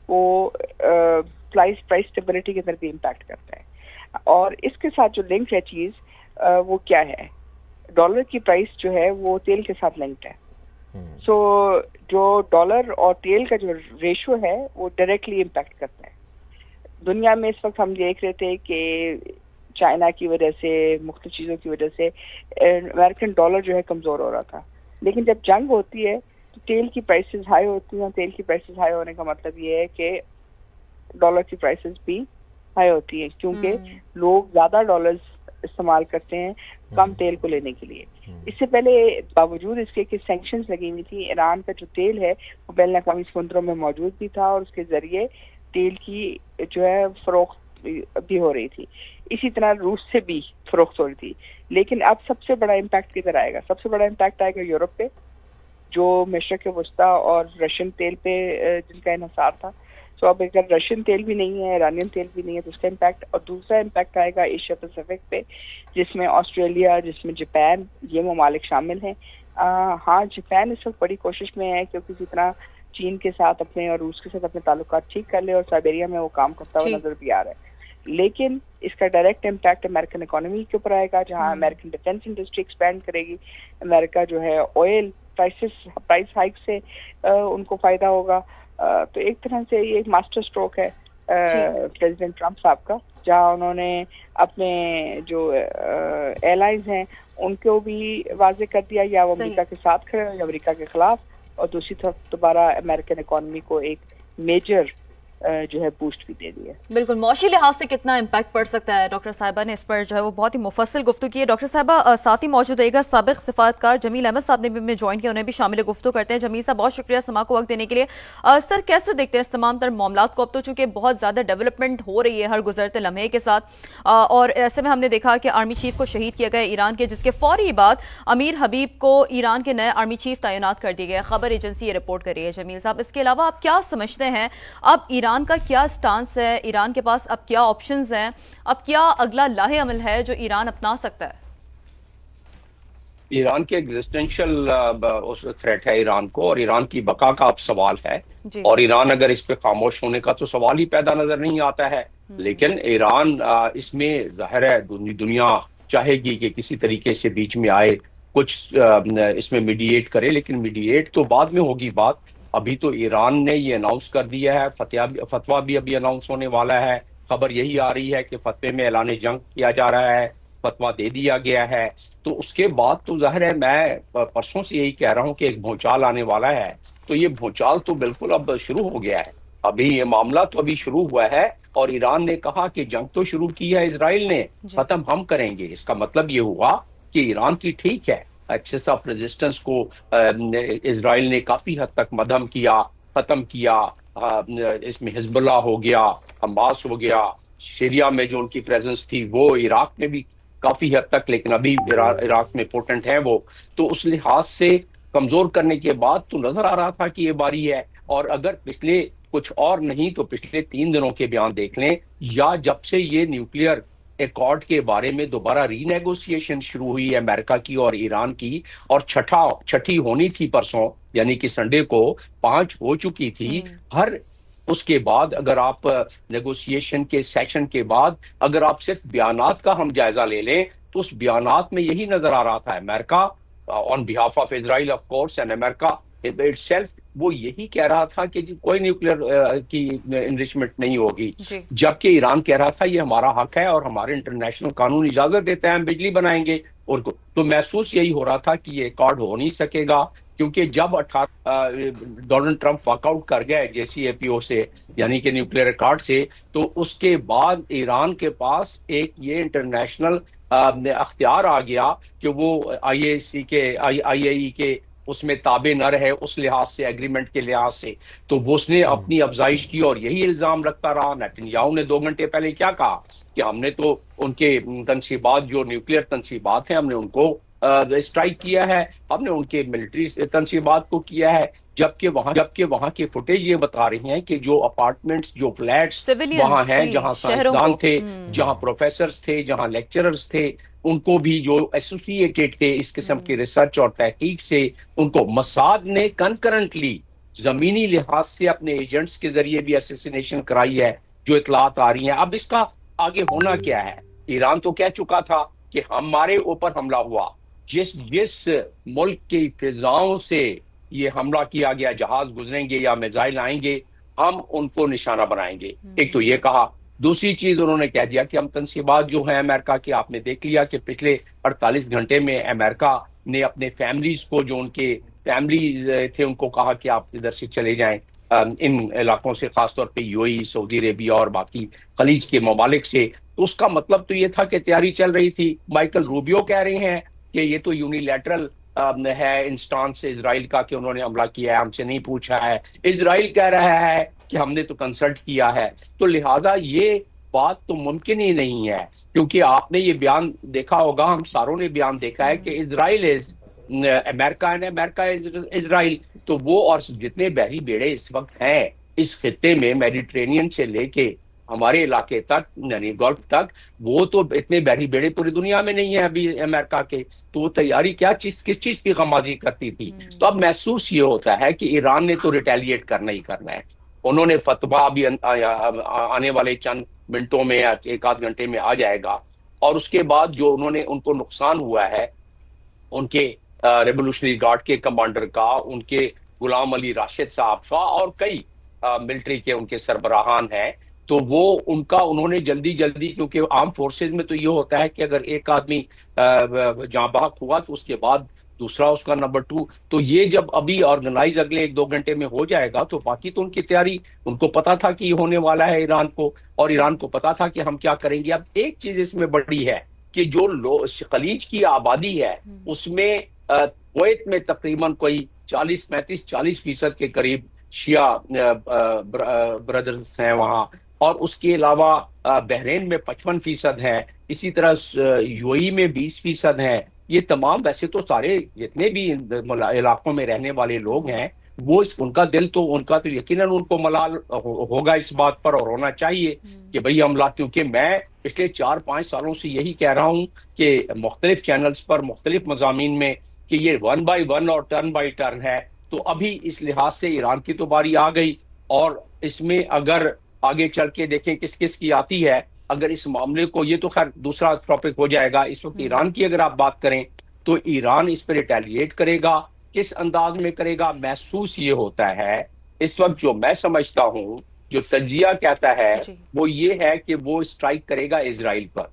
وہ price stability کی طرف بھی امپیکٹ کرتا ہے. اور اس کے ساتھ جو لنک ہے چیز وہ کیا ہے, ڈالر کی پرائس جو ہے وہ تیل کے ساتھ لنکڈ ہے. سو جو ڈالر اور تیل کا جو ریشو ہے وہ ڈائریکٹلی امپیکٹ کرتا ہے. دنیا میں اس وقت ہم دیکھ رہے تھے کہ چائنا کی وجہ سے, مختلف چیزوں کی وجہ سے امریکن ڈالر جو ہے کمزور ہو رہا تھا, لیکن جب جنگ ہوتی ہے تو تیل کی پرائسز ہائی ہوتی ہیں. تیل کی پرائسز ہائی ہونے کا مطلب یہ ہے کہ ڈالر کی پرائسز بھی ہائی ہوتی ہیں, کیونکہ لوگ زیادہ ڈالرز استعمال کرتے ہیں کم تیل کو لینے کے لیے. اس سے پہلے باوجود اس کے کہ سینکشنز لگی ہوئی تھی, ایران کا جو تیل ہے وہ بین الاقوامی سمندروں میں موجود بھی تھا اور اس کے ذریعے تیل کی جو ہے فروخت بھی ہو رہی تھی. اسی طرح روس سے بھی فروخت ہو رہی تھی. لیکن اب سب سے بڑا امپیکٹ کدھر آئے گا؟ سب سے بڑا امپیکٹ آئے گا یورپ پہ, جو مشرق وسطیٰ اور رشین تیل پہ جن کا انحصار تھا. سو اب اگر رشین تیل بھی نہیں ہے, ایرانین تیل بھی نہیں ہے, تو اس کا امپیکٹ. اور دوسرا امپیکٹ آئے گا ایشیا پیسفک پہ, جس میں آسٹریلیا, جس میں جاپان, یہ ممالک شامل ہیں. ہاں, جاپان اس وقت بڑی کوشش میں ہے کہ کسی طرح چین کے ساتھ اپنے اور روس کے ساتھ اپنے تعلقات ٹھیک کر لے, اور سائبیریا میں وہ کام کرتا ہوا نظر بھی آ رہا ہے. لیکن اس کا ڈائریکٹ امپیکٹ امریکن اکانومی کے اوپر آئے گا, جہاں امریکن ڈیفینس انڈسٹری ایکسپینڈ کرے گی. امریکہ جو ہے آئل پرائس ہائک سے ان کو فائدہ ہوگا. تو ایک طرح سے یہ ایک ماسٹر اسٹروک ہے پریزیڈنٹ ٹرمپ صاحب کا, جہاں انہوں نے اپنے جو ایئرلائنز ہیں ان کو بھی واضح کر دیا یا وہ امریکہ کے ساتھ کھڑے ہو یا امریکہ کے خلاف, اور دوسری طرف دوبارہ امریکن اکانومی کو ایک میجر جو ہے بوسٹ بھی دے دیا. بالکل, معاشی لحاظ سے کتنا امپیکٹ پڑ سکتا ہے؟ ڈاکٹر صاحبہ نے اس پر جو ہے وہ بہت ہی مفصل گفتگو کی ہے. ڈاکٹر صاحبہ ساتھ ہی موجود رہے گا سابق سفارتکار جمیل احمد صاحب نے بھی ہمیں جوائن کیا, انہیں بھی شامل گفتگو کرتے ہیں. جمیل صاحب بہت شکریہ سما کو وقت دینے کے لیے. سر, کیسے دیکھتے ہیں اس تمام تر معاملات کو؟ اب تو چونکہ بہت زیادہ ڈیولپمنٹ ہو رہی ہے ہر گزرتے لمحے کے ساتھ, اور ایسے میں ہم نے دیکھا کہ آرمی چیف کو شہید کیا گیا ایران کے, جس کے فوری بعد امیر حبیب کو ایران کے نئے آرمی چیف تعینات کر دیا گیا. خبر ایجنسی یہ رپورٹ کر رہی ہے. جمیل صاحب, اس کے علاوہ آپ کیا سمجھتے ہیں اب ایران کا کیا سٹانس ہے؟ ایران کے پاس اب کیا آپشنز ہیں؟ اب کیا اگلا لاہ عمل ہے جو ایران اپنا سکتا ہے؟ ایران کے ایگزسٹنشل تھریٹ ہے ایران کو, اور ایران کی بقا کا اب سوال ہے. اور ایران اگر اس پہ خاموش ہونے کا تو سوال ہی پیدا نظر نہیں آتا ہے. لیکن ایران اس میں ظاہر ہے دنیا چاہے گی کہ کسی طریقے سے بیچ میں آئے, کچھ اس میں میڈیٹ کرے, لیکن میڈیٹ تو بعد میں ہوگی بات. ابھی تو ایران نے یہ اناؤنس کر دیا ہے, فتویٰ بھی ابھی اناؤنس ہونے والا ہے. خبر یہی آ رہی ہے کہ فتوے میں اعلان جنگ کیا جا رہا ہے, فتویٰ دے دیا گیا ہے. تو اس کے بعد تو ظاہر ہے میں پرسوں سے یہی کہہ رہا ہوں کہ ایک بھونچال آنے والا ہے. تو یہ بھونچال تو بالکل اب شروع ہو گیا ہے. ابھی یہ معاملہ تو ابھی شروع ہوا ہے, اور ایران نے کہا کہ جنگ تو شروع کی ہے اسرائیل نے, ختم ہم کریں گے. اس کا مطلب یہ ہوا کہ ایران کی ٹھیک ہے ایکسس آف ریزسٹنس کو اسرائیل نے کافی حد تک مدھم کیا, ختم کیا. اس میں حزب اللہ ہو گیا, حماس ہو گیا, سیریا میں جو ان کی پریزنس تھی وہ عراق میں بھی کافی حد تک, لیکن ابھی عراق میں پوٹنٹ ہے وہ. تو اس لحاظ سے کمزور کرنے کے بعد تو نظر آ رہا تھا کہ یہ باری ہے. اور اگر پچھلے کچھ اور نہیں تو پچھلے 3 دنوں کے بیان دیکھ لیں, یا جب سے یہ نیوکلیئر ایکارڈ کے بارے میں دوبارہ ری نیگوسیشن شروع ہوئی ہے امریکہ کی اور ایران کی, اور چھٹی ہونی تھی پرسوں, یعنی کہ سنڈے کو 5 ہو چکی تھی. ہر اس کے بعد اگر آپ نیگوسیشن کے سیشن کے بعد اگر آپ صرف بیانات کا ہم جائزہ لے لیں تو اس بیانات میں یہی نظر آ رہا تھا, امریکہ آن بہاف آف اسرائیل آف کورس اینڈ امریکہ اٹ سیلف, وہ یہی کہہ رہا تھا کہ کوئی نیوکلیئر کی انریچمنٹ نہیں ہوگی, جبکہ ایران کہہ رہا تھا یہ ہمارا حق ہے اور ہمارے انٹرنیشنل قانون اجازت دیتا ہے, ہم بجلی بنائیں گے. اور تو محسوس یہی ہو رہا تھا کہ یہ ایکارڈ ہو نہیں سکے گا, کیونکہ جب ڈونلڈ ٹرمپ واک آؤٹ کر گئے JCPOA سے, یعنی کہ نیوکلیئر ایکارڈ سے, تو اس کے بعد ایران کے پاس ایک یہ انٹرنیشنل اختیار آ گیا کہ وہ IAEA کے اس میں تابع نہ رہے اس لحاظ سے, ایگریمنٹ کے لحاظ سے. تو وہ اس نے اپنی افزائش کی اور یہی الزام رکھتا رہا. نیتنیاہو نے 2 گھنٹے پہلے کیا کہا کہ ہم نے تو ان کے تنصیبات, جو نیوکلیئر تنصیبات ہیں, ہم نے ان کو اسٹرائک کیا ہے, ہم نے ان کے ملٹری تنصیبات کو کیا ہے. جبکہ وہاں کی فوٹیج یہ بتا رہی ہیں کہ جو اپارٹمنٹس, جو فلیٹس وہاں ہیں, جہاں سائنسدان تھے, جہاں پروفیسرز تھے, جہاں لیکچررز تھے, ان کو بھی جو ایسوسیٹیڈ تھے اس قسم کی ریسرچ اور تحقیق سے, ان کو موساد نے کنکرنٹلی زمینی لحاظ سے اپنے ایجنٹس کے ذریعے بھی اسیسینیشن کرائی ہے جو اطلاعات آ رہی ہیں. اب اس کا آگے ہونا کیا ہے؟ ایران تو کہہ چکا تھا کہ ہمارے اوپر حملہ ہوا، جس ملک کی فضاؤں سے یہ حملہ کیا گیا، جہاز گزریں گے یا میزائل آئیں گے، ہم ان کو نشانہ بنائیں گے. ایک تو یہ کہا. دوسری چیز انہوں نے کہہ دیا کہ ہم تنصیبات جو ہیں امریکہ کی، آپ نے دیکھ لیا کہ پچھلے 48 گھنٹے میں امریکہ نے اپنے فیملیز کو، جو ان کے فیملی تھے، ان کو کہا کہ آپ ادھر سے چلے جائیں ان علاقوں سے، خاص طور پہ یو اے ای، سعودی عربیہ اور باقی خلیج کے ممالک سے. تو اس کا مطلب تو یہ تھا کہ تیاری چل رہی تھی. مائیکل روبیو کہہ رہے ہیں کہ یہ تو یونیلیٹرل ہے انسٹانس اسرائیل کا کہ انہوں نے حملہ کیا ہے، ہم سے نہیں پوچھا ہے. اسرائیل کہہ رہا ہے کہ ہم نے تو کنسلٹ کیا ہے. تو لہٰذا یہ بات تو ممکن ہی نہیں ہے، کیونکہ آپ نے یہ بیان دیکھا ہوگا، ہم ساروں نے بیان دیکھا ہے کہ اسرائیل از امریکہ اینڈ امریکہ از اسرائیل. تو وہ اور جتنے بحری بیڑے اس وقت ہیں اس خطے میں، میڈیٹرینین سے لے کے ہمارے علاقے تک یعنی گلف تک، وہ تو اتنے بحری بیڑے پوری دنیا میں نہیں ہیں ابھی امریکہ کے. تو وہ تیاری کس چیز کی غمازی کرتی تھی. تو اب محسوس یہ ہوتا ہے کہ ایران نے تو ریٹیلیٹ کرنا ہی کرنا ہے. انہوں نے فتویٰ بھی آنے والے چند منٹوں میں یا ایک آدھ گھنٹے میں آ جائے گا، اور اس کے بعد جو ان کو نقصان ہوا ہے ان کے ریولوشنری گارڈ کے کمانڈر کا، ان کے غلام علی راشد صاحب کا، اور کئی ملٹری کے ان کے سربراہان ہیں، تو وہ انہوں نے جلدی کیونکہ عام فورسز میں تو یہ ہوتا ہے کہ اگر ایک آدمی جاں بحق ہوا تو اس کے بعد دوسرا اس کا نمبر 2. تو یہ جب ابھی آرگنائز اگلے 1-2 گھنٹے میں ہو جائے گا تو باقی تو ان کی تیاری، ان کو پتا تھا کہ یہ ہونے والا ہے ایران کو، اور ایران کو پتا تھا کہ ہم کیا کریں گے. اب ایک چیز اس میں بڑی ہے کہ جو خلیج کی آبادی ہے اس میں کویت میں تقریباً کوئی 40% کے قریب شیعہ برادرز ہیں وہاں، اور اس کے علاوہ بحرین میں 55% ہیں، اسی طرح یو اے ای میں 20% ہیں. یہ تمام ویسے تو سارے جتنے بھی علاقوں میں رہنے والے لوگ ہیں، وہ ان کا تو یقیناً ان کو ملال ہوگا اس بات پر، اور ہونا چاہیے کہ بھئی حملہ. کیونکہ میں پچھلے 4-5 سالوں سے یہی کہہ رہا ہوں کہ مختلف چینلز پر مختلف مضامین میں کہ یہ 1 by 1 اور ٹرن بائی ٹرن ہے. تو ابھی اس لحاظ سے ایران کی تو باری آ گئی، اور اس میں اگر آگے چل کے دیکھیں کس کی آتی ہے، اگر اس معاملے کو، یہ تو خیر دوسرا ٹاپک ہو جائے گا. اس وقت ایران کی اگر آپ بات کریں تو ایران اس پہ ریٹیلیٹ کرے گا. کس انداز میں کرے گا؟ محسوس یہ ہوتا ہے اس وقت، جو میں سمجھتا ہوں، جو تجزیہ کہتا ہے وہ یہ ہے کہ وہ اسٹرائک کرے گا اسرائیل پر.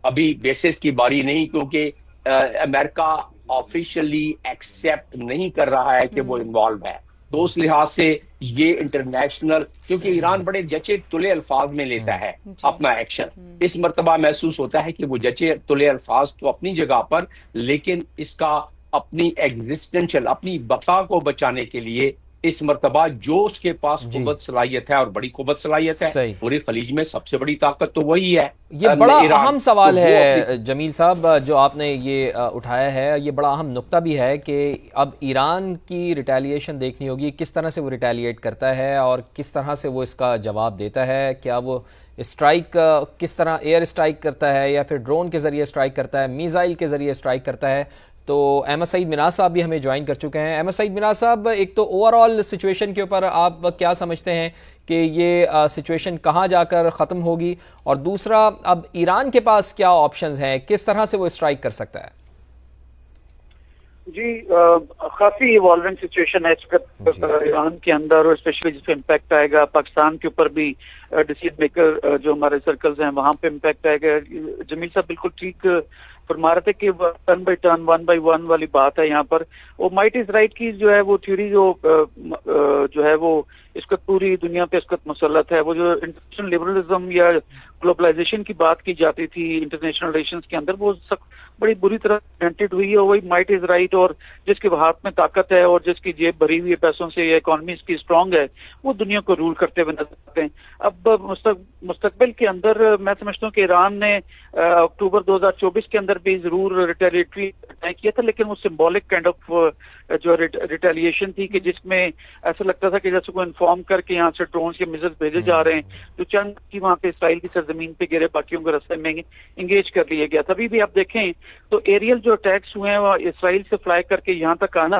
ابھی بیسس کی باری نہیں، کیونکہ امریکہ آفیشلی ایکسیپٹ نہیں کر رہا ہے کہ وہ انوالو ہے. تو اس لحاظ سے یہ انٹرنیشنل، کیونکہ ایران بڑے جچے تلے الفاظ میں لیتا ہے اپنا ایکشن. اس مرتبہ محسوس ہوتا ہے کہ وہ جچے تلے الفاظ تو اپنی جگہ پر، لیکن اس کا اپنی ایگزسٹنشل، اپنی بقا کو بچانے کے لیے اس مرتبہ جو اس کے پاس قوت صلاحیت ہے، اور بڑی قوت صلاحیت ہے، پورے خلیج میں سب سے بڑی طاقت تو وہی ہے. یہ بڑا اہم سوال ہے جمیل صاحب جو آپ نے یہ اٹھایا ہے. یہ بڑا اہم نقطہ بھی ہے کہ اب ایران کی ریٹیلیشن دیکھنی ہوگی، کس طرح سے وہ ریٹیلیٹ کرتا ہے اور کس طرح سے وہ اس کا جواب دیتا ہے. کیا وہ اسٹرائک کس طرح ایئر اسٹرائک کرتا ہے، یا پھر ڈرون کے ذریعے اسٹرائک کرتا ہے، میزائل کے ذریعے اسٹرائک کرتا ہے. تو احمد سعید مناز صاحب بھی ہمیں جوائن کر چکے ہیں. احمد سعید مناز صاحب، ایک تو اوور آل سچویشن کے اوپر آپ کیا سمجھتے ہیں کہ یہ سچویشن کہاں جا کر ختم ہوگی، اور دوسرا اب ایران کے پاس کیا آپشنز ہیں، کس طرح سے وہ اسٹرائک کر سکتا ہے؟ جی کافی ایوالونگ سچویشن ہے اس وقت ایران کے اندر، اور اسپیشلی جس پہ امپیکٹ آئے گا پاکستان کے اوپر بھی. ڈیسیژن میکر جو ہمارے سرکلز ہیں وہاں پہ امپیکٹ آئے گا. جمیل صاحب بالکل ٹھیک فرما رہے تھے کہ ٹرن بائی ٹرن 1 by 1 والی بات ہے یہاں پر. وہ مائٹ از رائٹ کی جو ہے وہ تھیوری جو ہے وہ اس وقت پوری دنیا پہ اس وقت مسلط ہے. وہ جو انٹرنیشنل لبرلزم یا گلوبلائزیشن کی بات کی جاتی تھی انٹرنیشنل ریلیشنز کے اندر، وہ بڑی بری طرح ڈینٹڈ ہوئی ہے. وہی مائٹ از رائٹ، اور جس کے ہاتھ میں طاقت ہے اور جس کی جیب بھری ہوئی ہے پیسوں سے یا اکانومی اس کی اسٹرانگ ہے، وہ دنیا کو رول کرتے ہوئے نظر آتے ہیں. اب مستقبل کے اندر میں سمجھتا ہوں کہ ایران نے اکتوبر 2024 کے اندر بھی ضرور ریٹیلیٹری اٹیک کیا تھا، لیکن وہ سمبولک کائنڈ آف جو ریٹیلیشن تھی کہ جس میں ایسا لگتا تھا کہ جیسے کو انفارم کر کے یہاں سے ڈرونز کے میزائل بھیجے جا رہے ہیں، جو چند کی وہاں پہ اسرائیل کی سرزمین پہ گرے، باقیوں کے راستے میں انگیج کر لیا گیا تھا. ابھی بھی آپ دیکھیں تو ایریل جو اٹیکس ہوئے ہیں وہ اسرائیل سے فلائی کر کے یہاں تک آنا